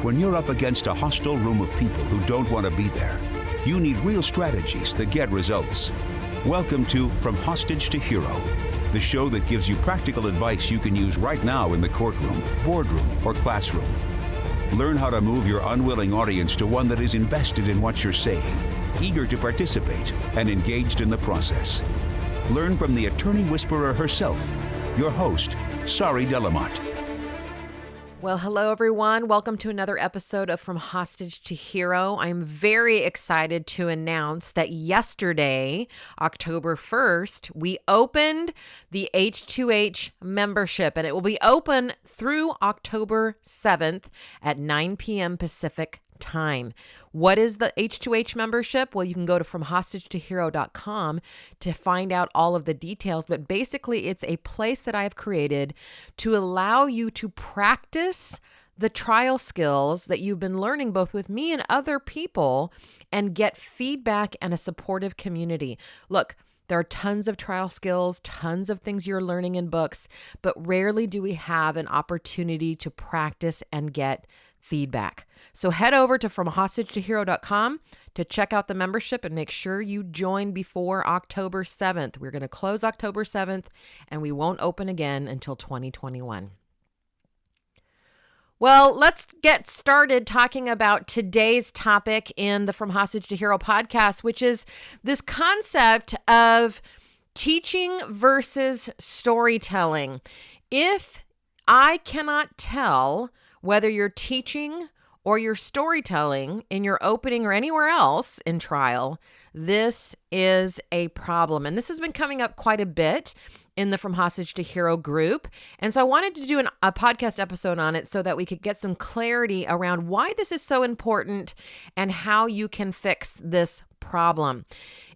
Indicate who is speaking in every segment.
Speaker 1: When you're up against a hostile room of people who don't want to be there, you need real strategies that get results. Welcome to From Hostage to Hero, the show that gives you practical advice you can use right now in the courtroom, boardroom, or classroom. Learn how to move your unwilling audience to one that is invested in what you're saying, eager to participate, and engaged in the process. Learn from the attorney whisperer herself, your host, Sari Delamotte.
Speaker 2: Well, hello, everyone. Welcome to another episode of From Hostage to Hero. I'm very excited to announce that yesterday, October 1st, we opened the H2H membership, and it will be open through October 7th at 9 p.m. Pacific time. What is the H2H membership? Well, you can go to FromHostageToHero.com to find out all of the details, but basically it's a place that I have created to allow you to practice the trial skills that you've been learning both with me and other people and get feedback and a supportive community. Look, there are tons of trial skills, tons of things you're learning in books, but rarely do we have an opportunity to practice and get feedback. So head over to FromHostageToHero.com to check out the membership and make sure you join before October 7th. We're going to close October 7th and we won't open again until 2021. Well, let's get started talking about today's topic in the From Hostage to Hero podcast, which is this concept of teaching versus storytelling. If I cannot tell whether you're teaching or you're storytelling in your opening or anywhere else in trial, this is a problem. And this has been coming up quite a bit in the From Hostage to Hero group. And so I wanted to do a podcast episode on it so that we could get some clarity around why this is so important and how you can fix this problem.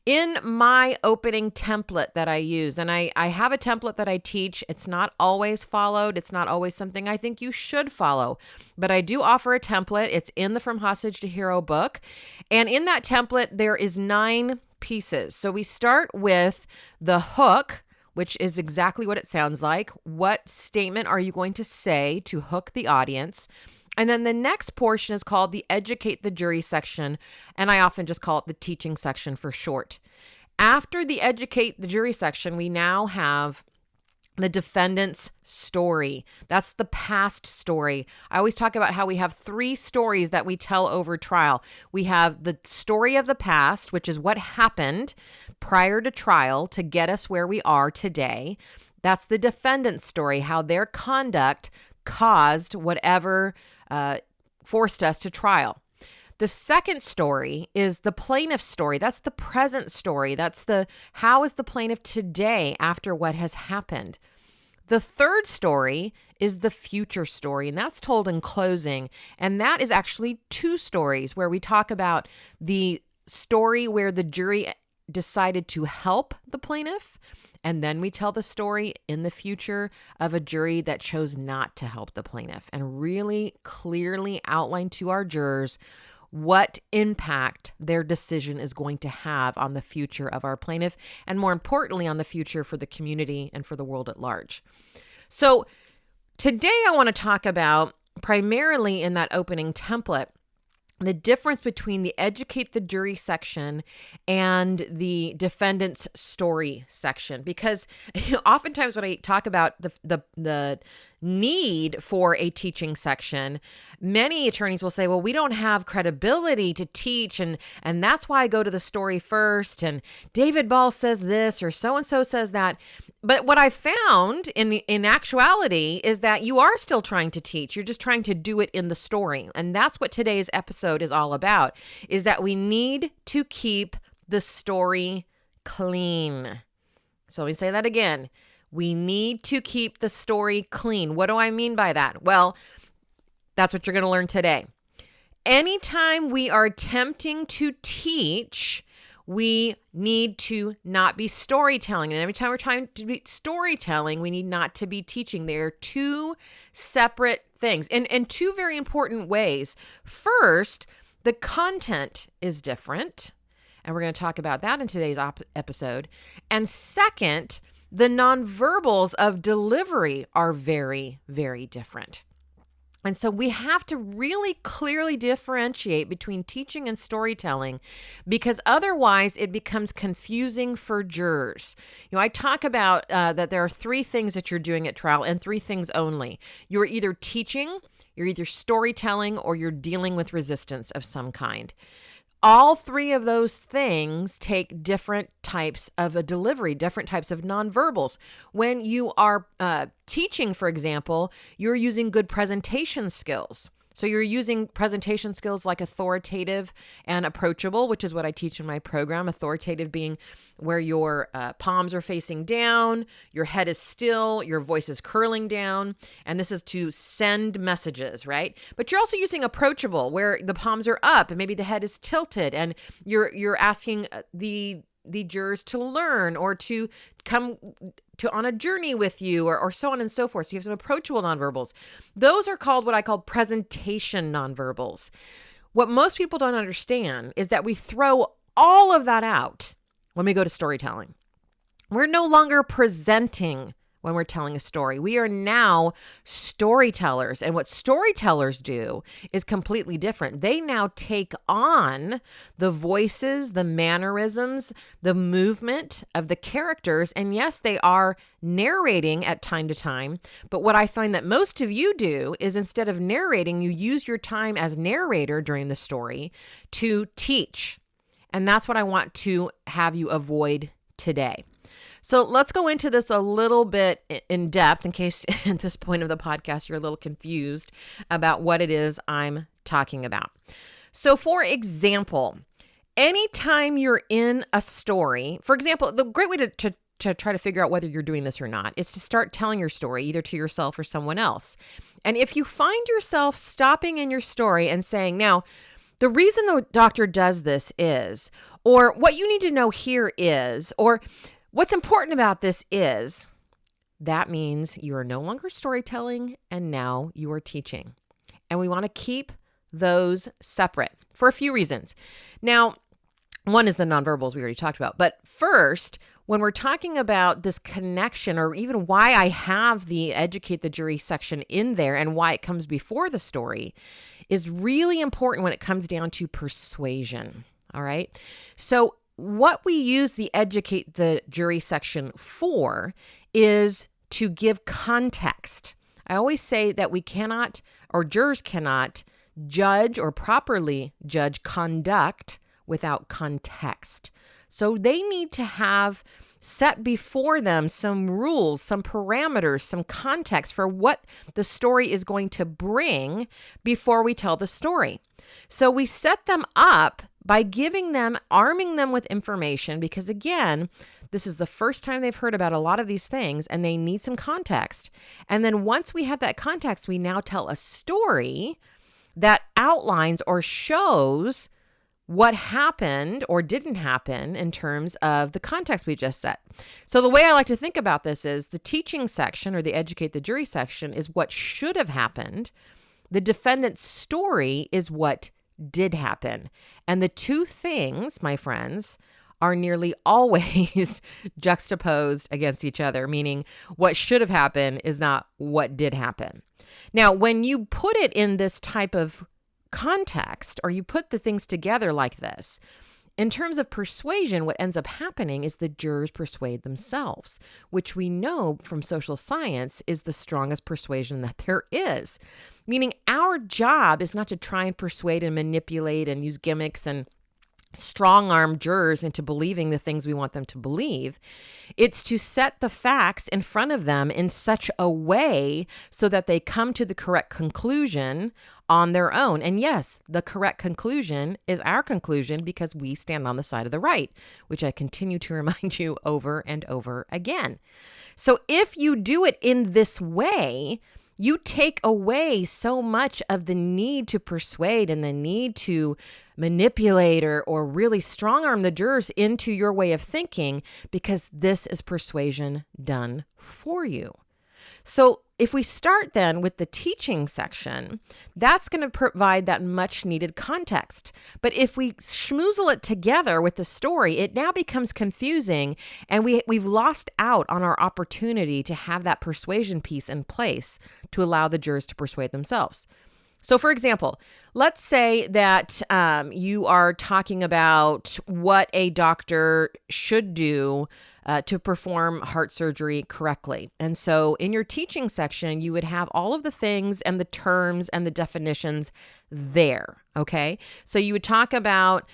Speaker 2: In my opening template that I use, and I have a template that I teach, it's not always followed. It's not always something I think you should follow, but I do offer a template. It's in the From Hostage to Hero book. And in that template, there is 9 pieces. So we start with the hook, which is exactly what it sounds like. What statement are you going to say to hook the audience? And then the next portion is called the educate the jury section, and I often just call it the teaching section for short. After the educate the jury section, we now have the defendant's story. That's the past story. I always talk about how we have 3 stories that we tell over trial. We have the story of the past, which is what happened prior to trial to get us where we are today. That's the defendant's story, how their conduct caused whatever forced us to trial. The second story is the plaintiff's story. That's the present story. That's the how is the plaintiff today after what has happened. The third story is the future story, and that's told in closing. And that is actually 2 stories where we talk about the story where the jury decided to help the plaintiff, and then we tell the story in the future of a jury that chose not to help the plaintiff and really clearly outline to our jurors what impact their decision is going to have on the future of our plaintiff, and more importantly, on the future for the community and for the world at large. So today I want to talk about, primarily in that opening template, the difference between the educate the jury section and the defendant's story section. Because oftentimes when I talk about the need for a teaching section, many attorneys will say, well, we don't have credibility to teach, and that's why I go to the story first, and David Ball says this, or so-and-so says that. But what I found in actuality is that you are still trying to teach. You're just trying to do it in the story. And that's what today's episode is all about, is that we need to keep the story clean. So let me say that again. We need to keep the story clean. What do I mean by that? Well, that's what you're going to learn today. Anytime we are attempting to teach, we need to not be storytelling. And every time we're trying to be storytelling, we need not to be teaching. They are 2 separate things in 2 very important ways. First, the content is different, and we're going to talk about that in today's episode. And second, the nonverbals of delivery are very, very different. And so we have to really clearly differentiate between teaching and storytelling, because otherwise it becomes confusing for jurors. I talk about that there are three things that you're doing at trial, and three things only. You're either teaching, you're either storytelling, or you're dealing with resistance of some kind. All three of those things take different types of a delivery, different types of nonverbals. When you are teaching, for example, you're using good presentation skills. So you're using presentation skills like authoritative and approachable, which is what I teach in my program. Authoritative being where your palms are facing down, your head is still, your voice is curling down, and this is to send messages, right? But you're also using approachable, where the palms are up and maybe the head is tilted, and you're asking the jurors to learn or to come to on a journey with you, or so on and so forth. So you have some approachable nonverbals. Those are called what I call presentation nonverbals. What most people don't understand is that we throw all of that out when we go to storytelling. We're no longer presenting when we're telling a story. We are now storytellers. And what storytellers do is completely different. They now take on the voices, the mannerisms, the movement of the characters. And yes, they are narrating at time to time. But what I find that most of you do is, instead of narrating, you use your time as narrator during the story to teach. And that's what I want to have you avoid today. So let's go into this a little bit in depth, in case at this point of the podcast you're a little confused about what it is I'm talking about. So for example, anytime you're in a story, for example, the great way to try to figure out whether you're doing this or not is to start telling your story either to yourself or someone else. And if you find yourself stopping in your story and saying, now, the reason the doctor does this is, or what you need to know here is, or what's important about this is, that means you are no longer storytelling and now you are teaching. And we want to keep those separate for a few reasons. Now, one is the nonverbals we already talked about. But first, when we're talking about this connection, or even why I have the educate the jury section in there and why it comes before the story, is really important when it comes down to persuasion. All right. So what we use the educate the jury section for is to give context. I always say that we cannot, or jurors cannot, judge or properly judge conduct without context. So they need to have set before them some rules, some parameters, some context for what the story is going to bring before we tell the story. So we set them up by arming them with information, because again, this is the first time they've heard about a lot of these things and they need some context. And then once we have that context, we now tell a story that outlines or shows what happened or didn't happen in terms of the context we just set. So the way I like to think about this is the teaching section, or the educate the jury section, is what should have happened. The defendant's story is what did happen. And the two things, my friends, are nearly always juxtaposed against each other, meaning what should have happened is not what did happen. Now, when you put it in this type of context, or you put the things together like this, in terms of persuasion, what ends up happening is the jurors persuade themselves, which we know from social science is the strongest persuasion that there is. Meaning our job is not to try and persuade and manipulate and use gimmicks and strong-arm jurors into believing the things we want them to believe. It's to set the facts in front of them in such a way so that they come to the correct conclusion on their own. And yes, the correct conclusion is our conclusion because we stand on the side of the right, which I continue to remind you over and over again. So if you do it in this way, you take away so much of the need to persuade and the need to manipulate or really strong arm the jurors into your way of thinking, because this is persuasion done for you. So if we start then with the teaching section, that's going to provide that much needed context. But if we schmoozle it together with the story, it now becomes confusing, and we've lost out on our opportunity to have that persuasion piece in place to allow the jurors to persuade themselves. So for example, let's say that you are talking about what a doctor should do to perform heart surgery correctly. And so in your teaching section, you would have all of the things and the terms and the definitions there, okay? So you would talk about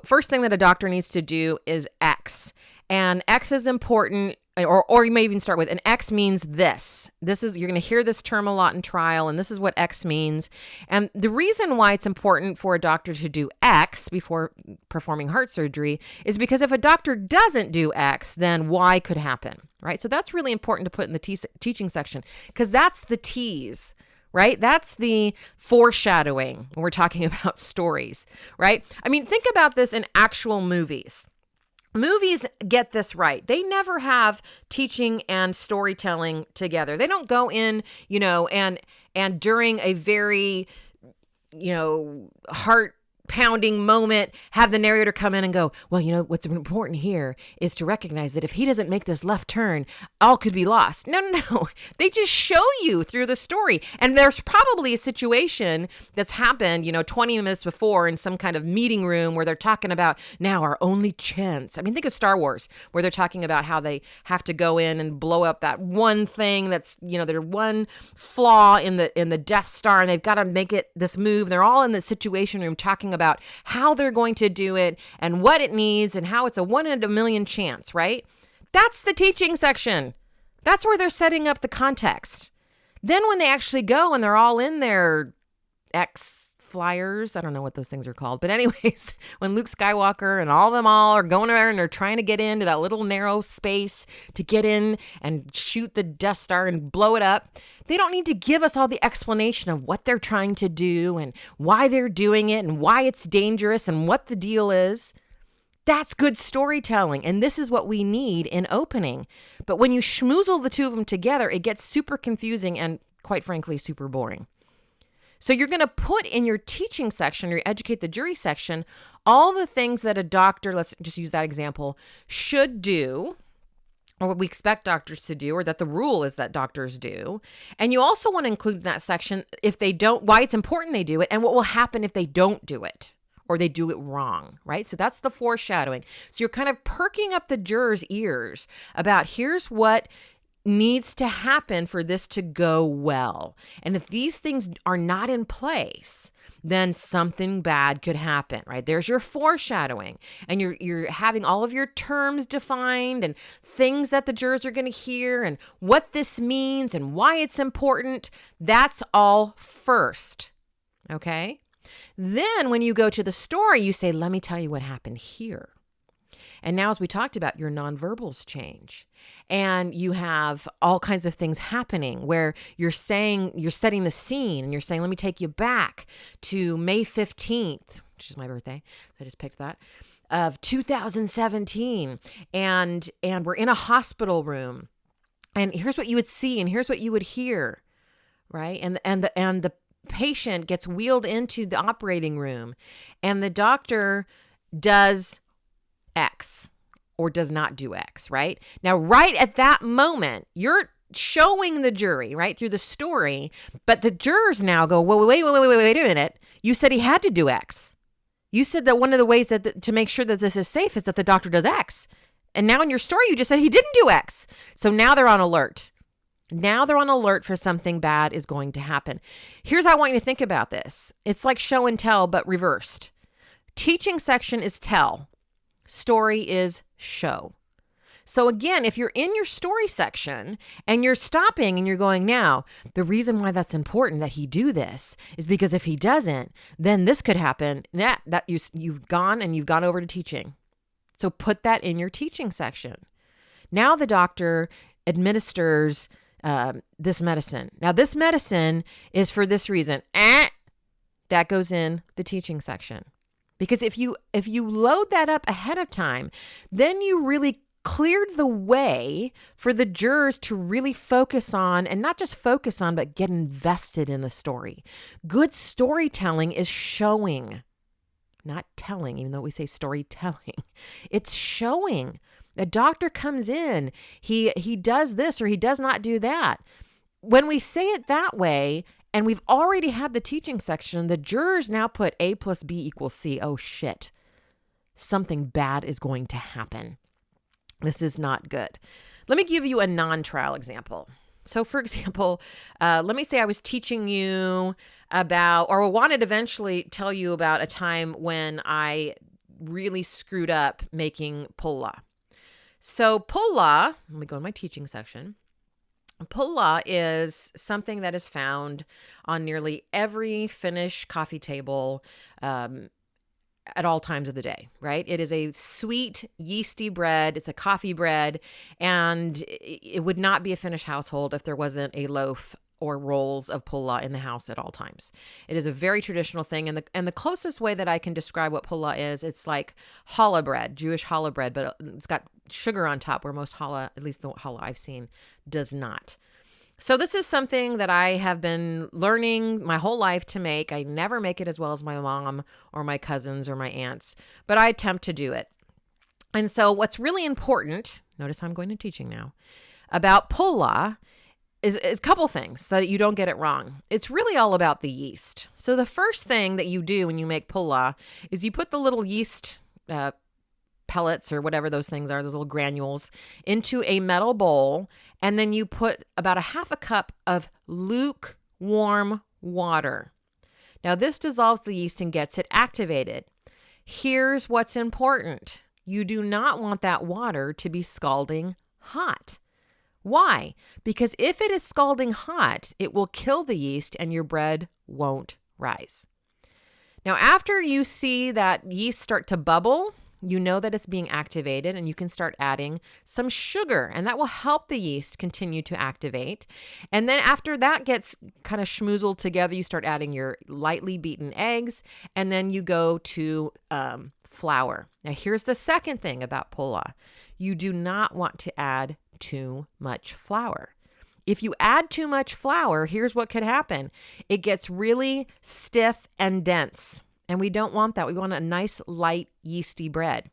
Speaker 2: first thing that a doctor needs to do is X. And X is important. Or you may even start with an X means this. You're going to hear this term a lot in trial, and this is what X means. And the reason why it's important for a doctor to do X before performing heart surgery is because if a doctor doesn't do X, then Y could happen, right? So that's really important to put in the teaching section, because that's the tease, right? That's the foreshadowing when we're talking about stories, right? I mean, think about this in actual movies. Movies get this right. They never have teaching and storytelling together. They don't go in, and during a very, heart-pounding moment, have the narrator come in and go, well, what's important here is to recognize that if he doesn't make this left turn, all could be lost. No. They just show you through the story. And there's probably a situation that's happened, 20 minutes before in some kind of meeting room where they're talking about now our only chance. I mean, think of Star Wars, where they're talking about how they have to go in and blow up that one thing that's, their one flaw in the Death Star, and they've got to make it this move. They're all in the situation room talking about how they're going to do it and what it needs and how it's a 1 in a million chance, right? That's the teaching section. That's where they're setting up the context. Then when they actually go and they're all in their X flyers, I don't know what those things are called, but anyways, when Luke Skywalker and all of them all are going there and they're trying to get into that little narrow space to get in and shoot the Death Star and blow it up, they don't need to give us all the explanation of what they're trying to do and why they're doing it and why it's dangerous and what the deal is. That's good storytelling, and this is what we need in opening. But when you schmoozle the two of them together, it gets super confusing and, quite frankly, super boring. So you're going to put in your teaching section, your educate the jury section, all the things that a doctor, let's just use that example, should do, or what we expect doctors to do, or that the rule is that doctors do. And you also want to include in that section, if they don't, why it's important they do it, and what will happen if they don't do it, or they do it wrong, right? So that's the foreshadowing. So you're kind of perking up the jurors' ears about here's what needs to happen for this to go well. And if these things are not in place, then something bad could happen, right? There's your foreshadowing, and you're having all of your terms defined and things that the jurors are going to hear and what this means and why it's important. That's all first, okay? Then when you go to the story, you say, let me tell you what happened here. And now, as we talked about, your nonverbals change, and you have all kinds of things happening where you're setting the scene, and you're saying, let me take you back to May 15th, which is my birthday. So I just picked that, of 2017. And we're in a hospital room, and here's what you would see, and here's what you would hear, right? And the patient gets wheeled into the operating room, and the doctor does X or does not do X, right? Now, right at that moment, you're showing the jury, right, through the story, but the jurors now go, well, wait a minute. You said he had to do X. You said that one of the ways that to make sure that this is safe is that the doctor does X. And now in your story, you just said he didn't do X. So now they're on alert. Now they're on alert for something bad is going to happen. Here's how I want you to think about this. It's like show and tell, but reversed. Teaching section is tell. Story is show. So again, if you're in your story section and you're stopping and you're going, now, the reason why that's important that he do this is because if he doesn't, then this could happen. That you've gone over to teaching. So put that in your teaching section. Now the doctor administers this medicine. Now this medicine is for this reason. That goes in the teaching section. Because if you load that up ahead of time, then you really cleared the way for the jurors to really focus on, and not just focus on, but get invested in the story. Good storytelling is showing, not telling, even though we say storytelling. It's showing. A doctor comes in, he does this or he does not do that. When we say it that way, and we've already had the teaching section, the jurors now put A plus B equals C. Oh shit, something bad is going to happen. This is not good. Let me give you a non-trial example. So for example, let me say I was teaching you about, or wanted to eventually tell you about a time when I really screwed up making Paula. So Paula, let me go in my teaching section. Paula is something that is found on nearly every Finnish coffee table at all times of the day, right? It is a sweet, yeasty bread. It's a coffee bread, and it would not be a Finnish household if there wasn't a loaf or rolls of Paula in the house at all times. It is a very traditional thing, and the closest way that I can describe what Paula is, it's like challah bread, Jewish challah bread, but it's got sugar on top, where most challah, at least the challah I've seen, does not. So this is something that I have been learning my whole life to make. I never make it as well as my mom or my cousins or my aunts, but I attempt to do it. And so what's really important, notice I'm going to teaching now, about Paula is a couple things so that you don't get it wrong. It's really all about the yeast. So the first thing that you do when you make Paula is you put the little yeast pellets or whatever those things are, those little granules, into a metal bowl, and then you put about a half a cup of lukewarm water. Now this dissolves the yeast and gets it activated. Here's what's important. You do not want that water to be scalding hot. Why? Because if it is scalding hot, it will kill the yeast and your bread won't rise. Now, after you see that yeast start to bubble, you know that it's being activated, and you can start adding some sugar, and that will help the yeast continue to activate. And then after that gets kind of schmoozled together, you start adding your lightly beaten eggs, and then you go to flour. Now, here's the second thing about Paula. You do not want to add too much flour. If you add too much flour, here's what could happen. It gets really stiff and dense. And we don't want that. We want a nice, light, yeasty bread.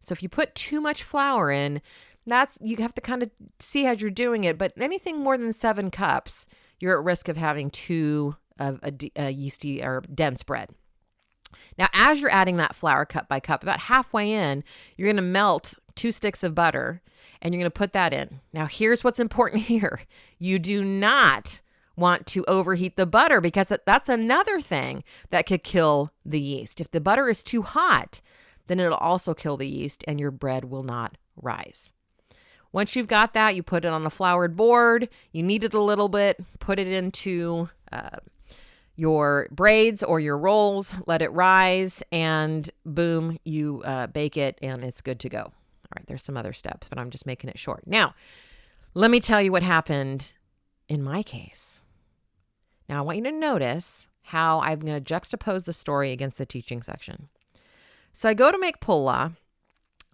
Speaker 2: So if you put too much flour in, you have to kind of see as you're doing it. But anything more than 7 cups, you're at risk of having too a yeasty or dense bread. Now, as you're adding that flour cup by cup, about halfway in, you're going to melt 2 sticks of butter, and you're going to put that in. Now, here's what's important here. You do not want to overheat the butter, because that's another thing that could kill the yeast. If the butter is too hot, then it'll also kill the yeast and your bread will not rise. Once you've got that, you put it on a floured board, you knead it a little bit, put it into your braids or your rolls, let it rise, and boom, you bake it and it's good to go. All right, there's some other steps, but I'm just making it short. Now, let me tell you what happened in my case. Now, I want you to notice how I'm going to juxtapose the story against the teaching section. So I go to make Paula,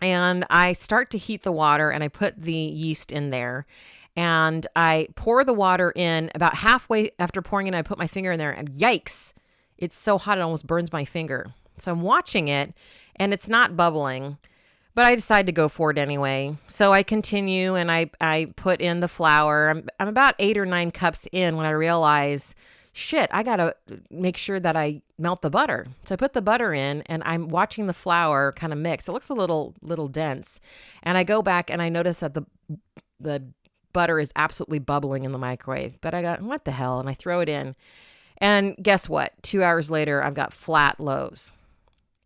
Speaker 2: and I start to heat the water, and I put the yeast in there, and I pour the water in. About halfway after pouring it, I put my finger in there, and yikes, it's so hot it almost burns my finger. So I'm watching it, and it's not bubbling, but I decide to go for it anyway. So I continue, and I put in the flour. I'm about 8 or 9 cups in when I realize, shit, I got to make sure that I melt the butter. So I put the butter in, and I'm watching the flour kind of mix. It looks a little dense. And I go back, and I notice that the butter is absolutely bubbling in the microwave. But I got, what the hell? And I throw it in. And guess what? 2 hours later, I've got flat loaves.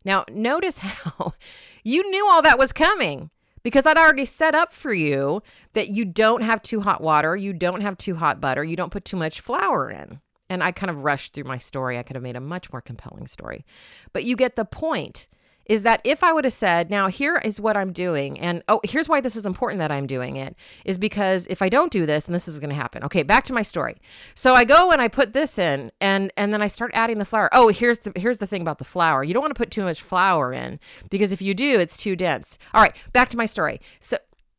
Speaker 2: Now, notice how you knew all that was coming, because I'd already set up for you that you don't have too hot water, you don't have too hot butter, you don't put too much flour in. And I kind of rushed through my story. I could have made a much more compelling story. But you get the point, is that if I would have said, now here is what I'm doing, and here's why this is important that I'm doing it, is because if I don't do this, then this is going to happen. Okay, back to my story. So I go and I put this in, and then I start adding the flour. Oh, here's the thing about the flour. You don't want to put too much flour in, because if you do, it's too dense. All right, back to my story. So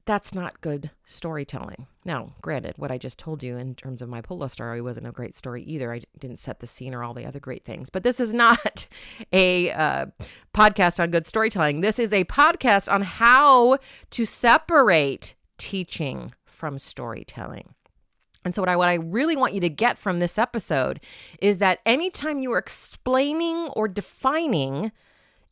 Speaker 2: that's not good storytelling. Now, granted, what I just told you in terms of my Paula story wasn't a great story either. I didn't set the scene or all the other great things. But this is not a podcast on good storytelling. This is a podcast on how to separate teaching from storytelling. And so what I really want you to get from this episode is that anytime you are explaining or defining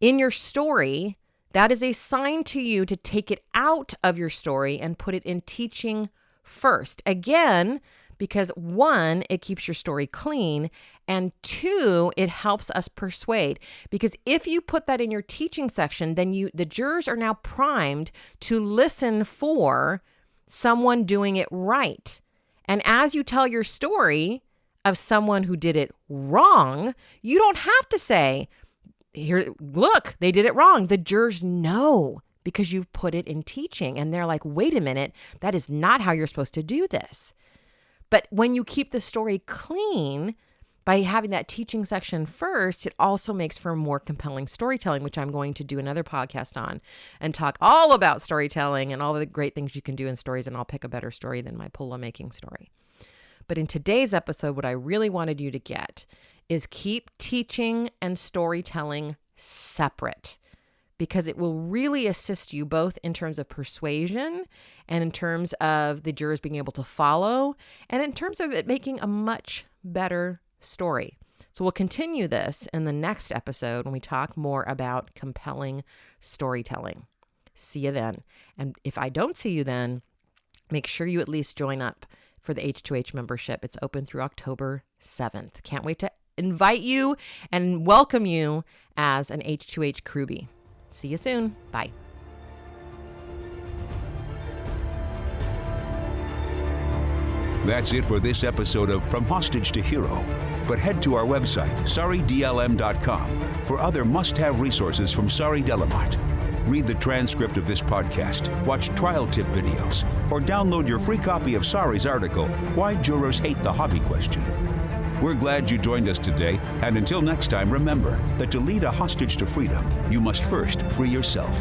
Speaker 2: in your story, that is a sign to you to take it out of your story and put it in teaching first. Again, because 1, it keeps your story clean, and 2, it helps us persuade. Because if you put that in your teaching section, then the jurors are now primed to listen for someone doing it right. And as you tell your story of someone who did it wrong, you don't have to say, here, look, they did it wrong. The jurors know because you've put it in teaching, and they're like, wait a minute, that is not how you're supposed to do this. But when you keep the story clean by having that teaching section first, it also makes for more compelling storytelling, which I'm going to do another podcast on and talk all about storytelling and all the great things you can do in stories. And I'll pick a better story than my Paula making story. But in today's episode, what I really wanted you to get is keep teaching and storytelling separate, because it will really assist you both in terms of persuasion and in terms of the jurors being able to follow and in terms of it making a much better story. So we'll continue this in the next episode when we talk more about compelling storytelling. See you then. And if I don't see you then, make sure you at least join up for the H2H membership. It's open through October 7th. Can't wait to invite you and welcome you as an H2H crewbie. See you soon. Bye.
Speaker 1: That's it for this episode of From Hostage to Hero. But head to our website, saridlm.com, for other must-have resources from Sari Delamotte. Read the transcript of this podcast, watch trial tip videos, or download your free copy of Sari's article, Why Jurors Hate the Hobby Question. We're glad you joined us today, and until next time, remember that to lead a hostage to freedom, you must first free yourself.